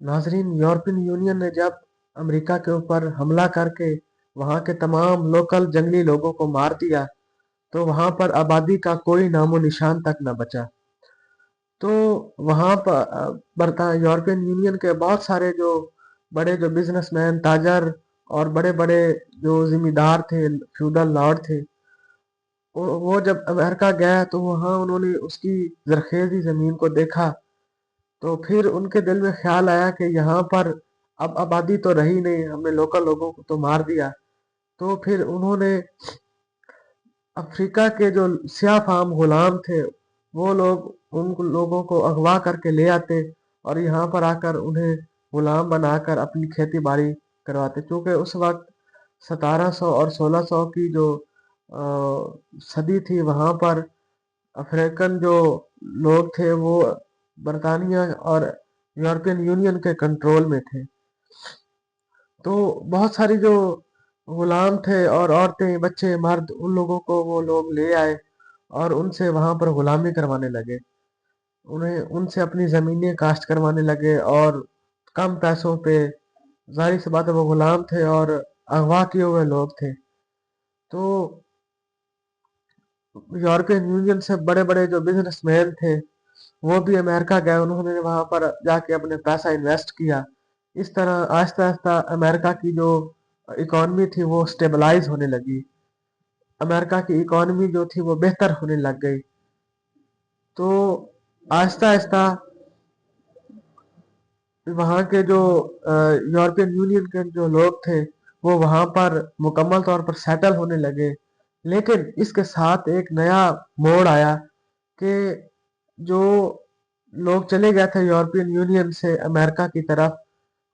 नाजरीन, European union ने जब अमेरिका के ऊपर हमला करके वहां के तमाम लोकल जंगली लोगों को मार दिया, तो वहां पर आबादी का कोई नामो निशान तक न बचा। तो वहां पर यूरोपियन यूनियन के बहुत सारे जो बड़े जो बिजनेसमैन, ताजर और बड़े बड़े जो जिम्मेदार थे, फ्यूडल लॉर्ड थे, वो जब अमेरिका गया तो वहां उन्होंने उसकी जरखेजी जमीन को देखा। तो फिर उनके दिल में ख्याल आया कि यहाँ पर अब आबादी तो रही नहीं, हमने लोकल लोगों को तो मार दिया। तो फिर उन्होंने अफ्रीका के जो स्याह फाम गुलाम थे, वो लोग उन लोगों को अगवा करके ले आते और यहाँ पर आकर उन्हें गुलाम बनाकर अपनी खेती बाड़ी करवाते। क्योंकि उस वक्त 1700 और 1600 की जो सदी थी, वहां पर अफ्रीकन जो लोग थे वो बरतानिया और यूरोपियन यूनियन के कंट्रोल में थे। तो बहुत सारी जो गुलाम थे और औरतें, बच्चे, मर्द, उन लोगों को वो लोग ले आए और उनसे वहां पर गुलामी करवाने लगे। उन्हें उनसे अपनी जमीनें काश्त करवाने लगे और कम पैसों पे। जाहिर सी बात है, वो गुलाम थे और अगवा किए हुए लोग थे। तो यूरोपियन यूनियन से बड़े बड़े जो बिजनेसमैन थे, वो भी अमेरिका गए। उन्होंने वहां पर जाके अपने पैसा इन्वेस्ट किया। इस तरह आहिस्ता आहिस्ता अमेरिका की जो इकॉनमी थी वो स्टेबलाइज होने लगी। अमेरिका की इकॉनमी जो थी वो बेहतर होने लग गई। तो आहिस्ता आहिस्ता वहाँ के जो यूरोपियन यूनियन के जो लोग थे, वो वहां पर मुकम्मल तौर पर सेटल होने लगे। लेकिन इसके साथ एक नया मोड़ आया कि जो लोग चले गए थे यूरोपियन यूनियन से अमेरिका की तरफ,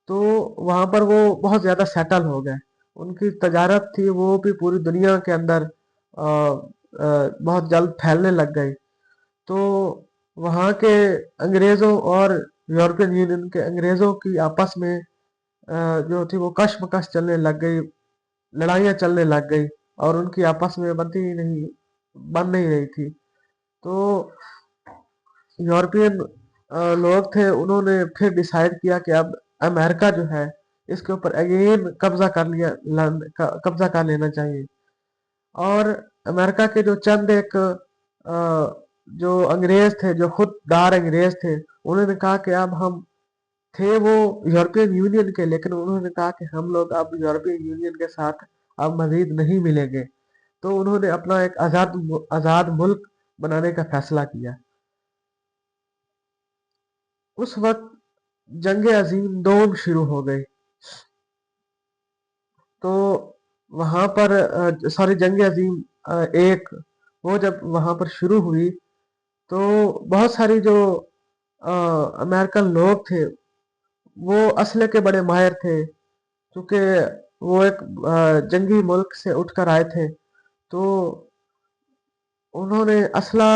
तो वहां पर वो बहुत ज्यादा सेटल हो गए। उनकी तजारत थी वो भी पूरी दुनिया के अंदर बहुत जल्द फैलने लग गई। तो वहाँ के अंग्रेजों और यूरोपियन यूनियन के अंग्रेजों की आपस में जो थी वो कशमकश चलने लग गई, लड़ाइयाँ चलने लग गई और उनकी आपस में बनती ही नहीं, बन नहीं रही थी। तो यूरोपियन लोग थे, उन्होंने फिर डिसाइड किया कि अब अमेरिका जो है इसके ऊपर अगेन कब्जा कर लेना चाहिए। और अमेरिका के जो चंद एक जो अंग्रेज थे, जो खुददार अंग्रेज थे, उन्होंने कहा कि अब हम थे वो यूरोपियन यूनियन के, लेकिन उन्होंने कहा कि हम लोग अब यूरोपियन यूनियन के साथ अब मजीद नहीं मिलेंगे। तो उन्होंने अपना एक आजाद मुल्क बनाने का फैसला किया। उस वक्त जंग अजीम दोम शुरू हो गई। तो वहां पर सॉरी, जंग अजीम एक, वो जब वहां पर शुरू हुई तो बहुत सारी जो अमेरिकन लोग थे वो असले के बड़े माहिर थे। क्योंकि वो एक जंगी मुल्क से उठकर आए थे। तो उन्होंने असला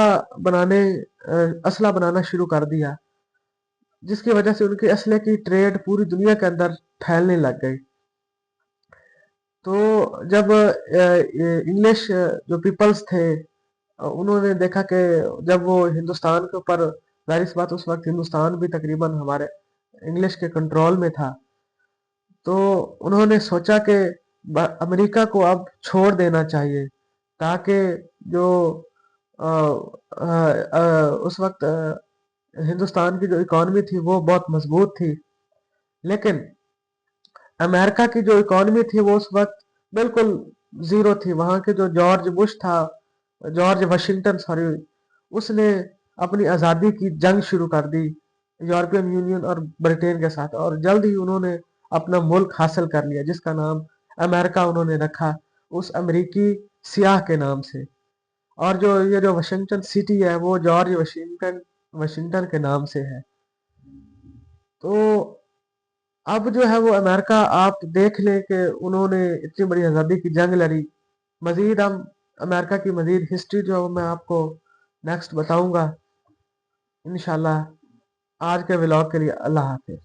बनाना शुरू कर दिया, जिसकी वजह से उनके असले की ट्रेड पूरी दुनिया के अंदर फैलने लग गई। तो जब इंग्लिश जो पीपल्स थे, उन्होंने देखा कि जब वो हिंदुस्तान के ऊपर, जाहिर सी बात उस वक्त हिंदुस्तान भी तकरीबन हमारे इंग्लिश के कंट्रोल में था, तो उन्होंने सोचा कि अमेरिका को अब छोड़ देना चाहिए, ताकि जो अ, उस वक्त हिंदुस्तान की जो इकॉनमी थी वो बहुत मजबूत थी। लेकिन अमेरिका की जो इकॉनमी थी वो उस वक्त बिल्कुल जीरो थी। वहां के जो जॉर्ज वाशिंगटन, सॉरी, उसने अपनी आज़ादी की जंग शुरू कर दी यूरोपियन यूनियन और ब्रिटेन के साथ, और जल्द ही उन्होंने अपना मुल्क हासिल कर लिया, जिसका नाम अमेरिका उन्होंने रखा उस अमेरिकी सियाह के नाम से। और जो ये जो वाशिंगटन सिटी है वो जॉर्ज वाशिंगटन के नाम से है। तो अब जो है वो अमेरिका, आप देख लें कि उन्होंने इतनी बड़ी आज़ादी की जंग लड़ी। मजीद हम अमेरिका की मजीद हिस्ट्री जो है वो मैं आपको नेक्स्ट बताऊंगा इंशाल्लाह। आज के व्लॉग के लिए अल्लाह हाफिज।